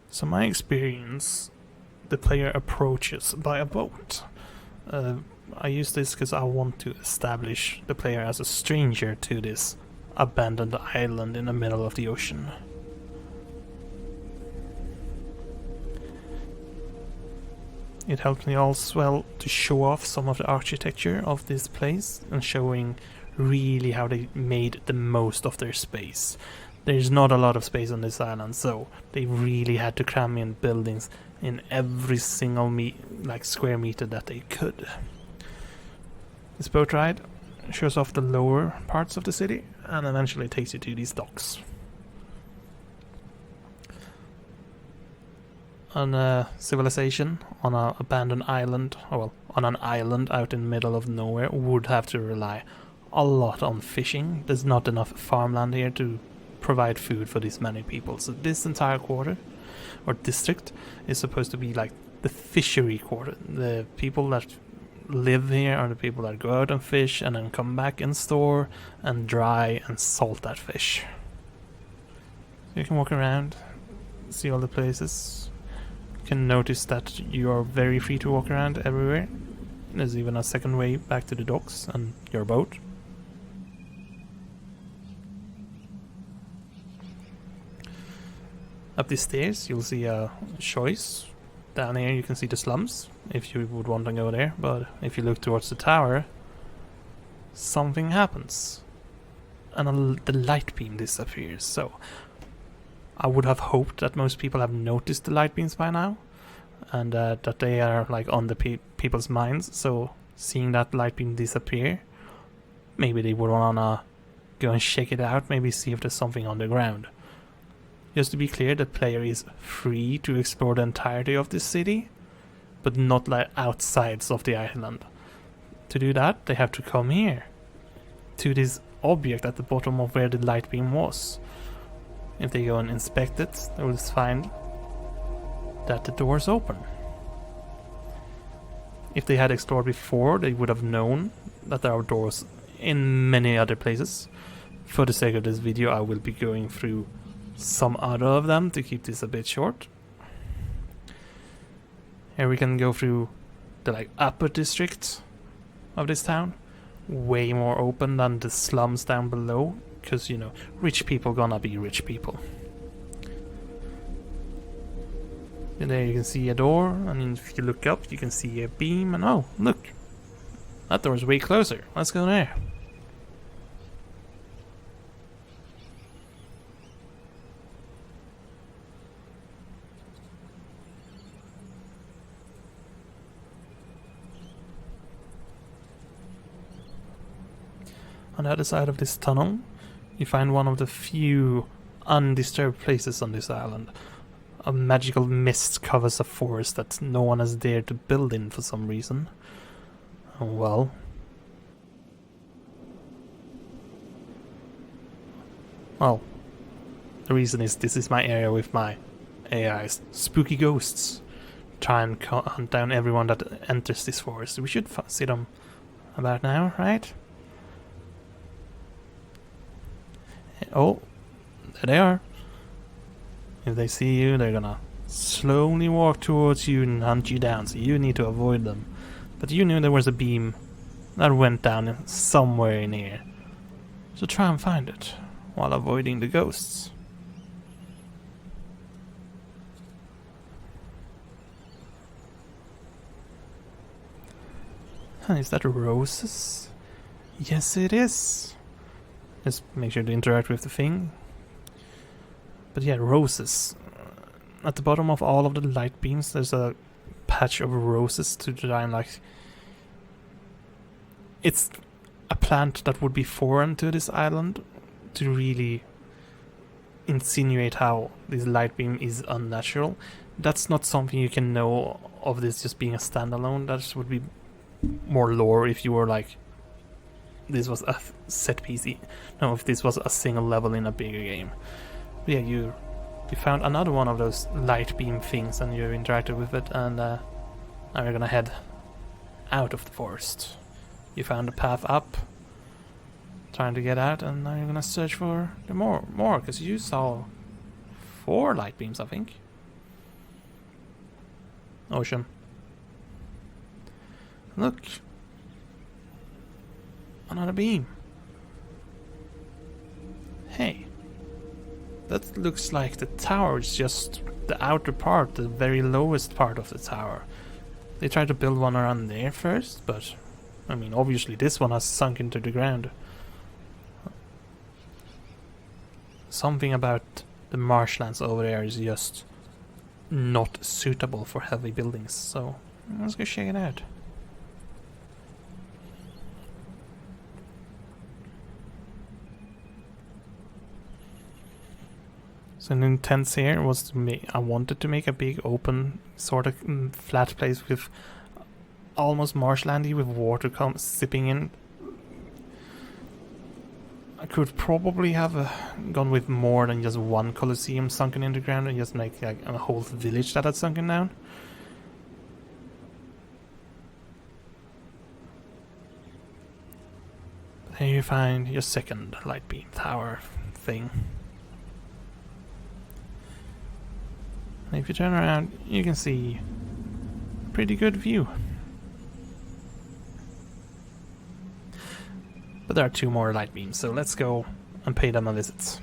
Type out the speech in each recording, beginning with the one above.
So my experience, the player approaches by a boat. I use this because I want to establish the player as a stranger to this abandoned island in the middle of the ocean. It helped me also well to show off some of the architecture of this place and showing really how they made the most of their space. There's not a lot of space on this island, so they really had to cram in buildings in every single square meter that they could. This boat ride shows off the lower parts of the city and eventually takes you to these docks. On a civilization on an abandoned island, on an island out in the middle of nowhere, would have to rely a lot on fishing. There's not enough farmland here to provide food for this many people. So this entire quarter or district is supposed to be like the fishery quarter. The people that live here are the people that go out and fish and then come back and store and dry and salt that fish. You can walk around, see all the places. You can notice that you are very free to walk around everywhere. There's even a second way back to the docks and your boat. Up the stairs you'll see a choice. Down here you can see the slums, if you would want to go there, but if you look towards the tower, something happens. And the light beam disappears, so I would have hoped that most people have noticed the light beams by now, and that they are like on the people's minds, so seeing that light beam disappear, maybe they would wanna go and check it out, maybe see if there's something on the ground. Just to be clear, the player is free to explore the entirety of this city, but not like outsides of the island. To do that, they have to come here, to this object at the bottom of where the light beam was. If they go and inspect it, they will find that the door is open. If they had explored before, they would have known that there are doors in many other places. For the sake of this video, I will be going through some other of them to keep this a bit short. Here we can go through the upper district of this town. Way more open than the slums down below, because rich people gonna be rich people. And there you can see a door, and if you look up you can see a beam, and oh look, that door is way closer. Let's go there. On the other side of this tunnel, you find one of the few undisturbed places on this island. A magical mist covers a forest that no one has dared to build in for some reason. Well, the reason is this is my area with my AI's spooky ghosts. Try and hunt down everyone that enters this forest. We should see them about now, right? Oh, there they are. If they see you, they're gonna slowly walk towards you and hunt you down, so you need to avoid them. But you knew there was a beam that went down somewhere in here, so try and find it while avoiding the ghosts. Is that roses? Yes, it is. Just make sure to interact with the thing. But yeah, roses. At the bottom of all of the light beams there's a patch of roses to try and it's a plant that would be foreign to this island, to really insinuate how this light beam is unnatural. That's not something you can know of this just being a standalone. That would be more lore if you were this was a set piece. No, if this was a single level in a bigger game. But yeah, you found another one of those light beam things and you interacted with it, and now you're gonna head out of the forest. You found a path up, trying to get out, and now you're gonna search for the more, because you saw 4 light beams, I think. ocean. Look! Another beam. Hey. That looks like the tower is just the outer part, the very lowest part of the tower. They tried to build one around there first, but I mean, obviously this one has sunk into the ground. Something about the marshlands over there is just not suitable for heavy buildings, so let's go check it out. So the intent here was to make, I wanted to make a big open sort of flat place with almost marshlandy with water sipping in. I could probably have gone with more than just one Colosseum sunken in the ground and just make like a whole village that had sunken down. But here you find your second light beam tower thing. And if you turn around, you can see a pretty good view. But there are two more light beams, so let's go and pay them a visit.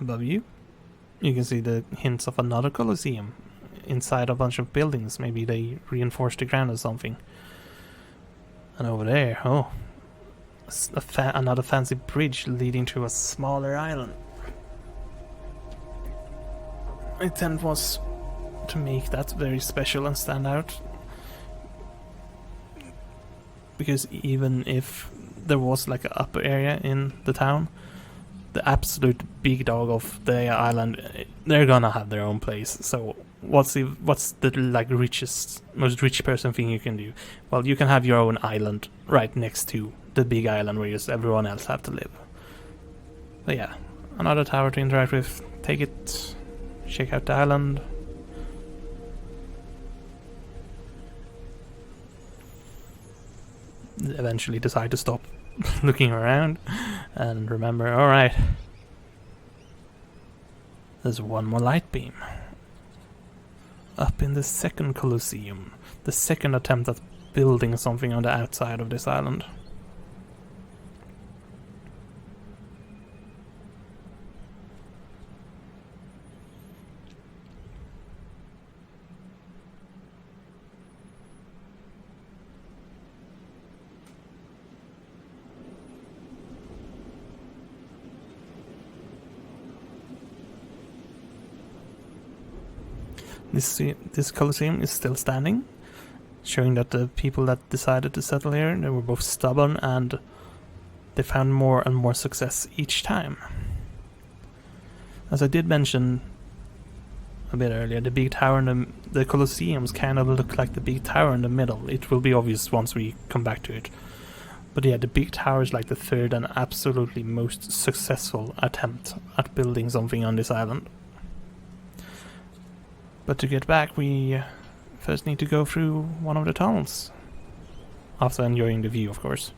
Above you, you can see the hints of another Colosseum inside a bunch of buildings. Maybe they reinforced the ground or something. And over there, oh, another fancy bridge leading to a smaller island. My intent was to make that very special and stand out. Because even if there was like an upper area in the town, the absolute big dog of the island, they're gonna have their own place. So what's the like most rich person thing you can do? Well, you can have your own island right next to the big island where just everyone else have to live. But yeah, another tower to interact with. Take it, check out the island. Eventually decide to stop looking around and remember, alright, there's one more light beam up in the second Colosseum, the second attempt at building something on the outside of this island. This Colosseum is still standing, showing that the people that decided to settle here, they were both stubborn and they found more and more success each time. As I did mention a bit earlier, the big tower and the Colosseums kind of look like the big tower in the middle. It will be obvious once we come back to it. But yeah, the big tower is like the third and absolutely most successful attempt at building something on this island. But to get back, we first need to go through one of the tunnels. After enjoying the view, of course.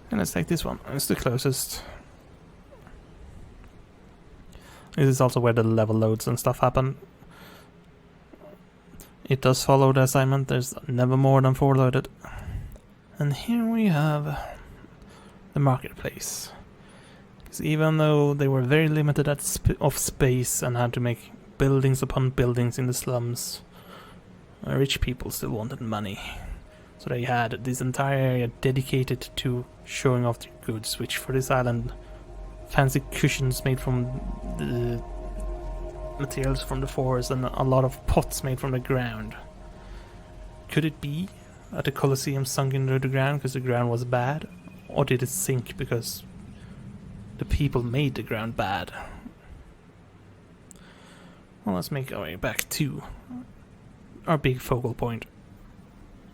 And let's take this one. It's the closest. This is also where the level loads and stuff happen. It does follow the assignment. There's never more than 4 loaded. And here we have the marketplace. Even though they were very limited of space and had to make buildings upon buildings in the slums, rich people still wanted money. So they had this entire area dedicated to showing off their goods, which for this island, fancy cushions made from the materials from the forest and a lot of pots made from the ground. Could it be that the Colosseum sunk into the ground because the ground was bad? Or did it sink because the people made the ground bad? Well, let's make our way back to our big focal point,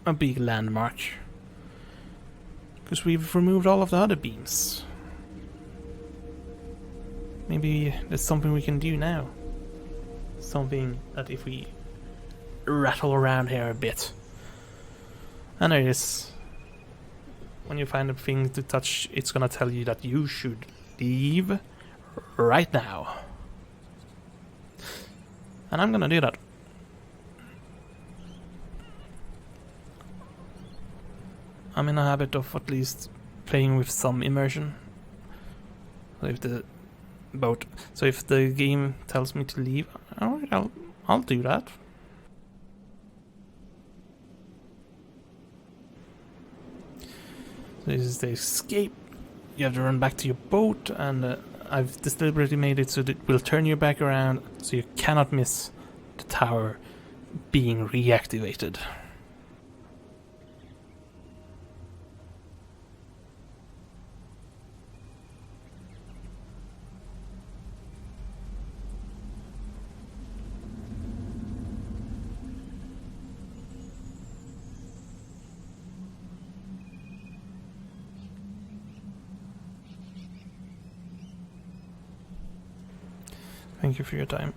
a big landmark. Because we've removed all of the other beams. Maybe there's something we can do now. Something that if we rattle around here a bit. And there is. When you find a thing to touch, it's gonna tell you that you should leave right now. And I'm gonna do that. I'm in a habit of at least playing with some immersion. So if the game tells me to leave, alright, I'll do that. So this is the escape. You have to run back to your boat, and I've deliberately made it so that it will turn you back around, so you cannot miss the tower being reactivated. Thank you for your time.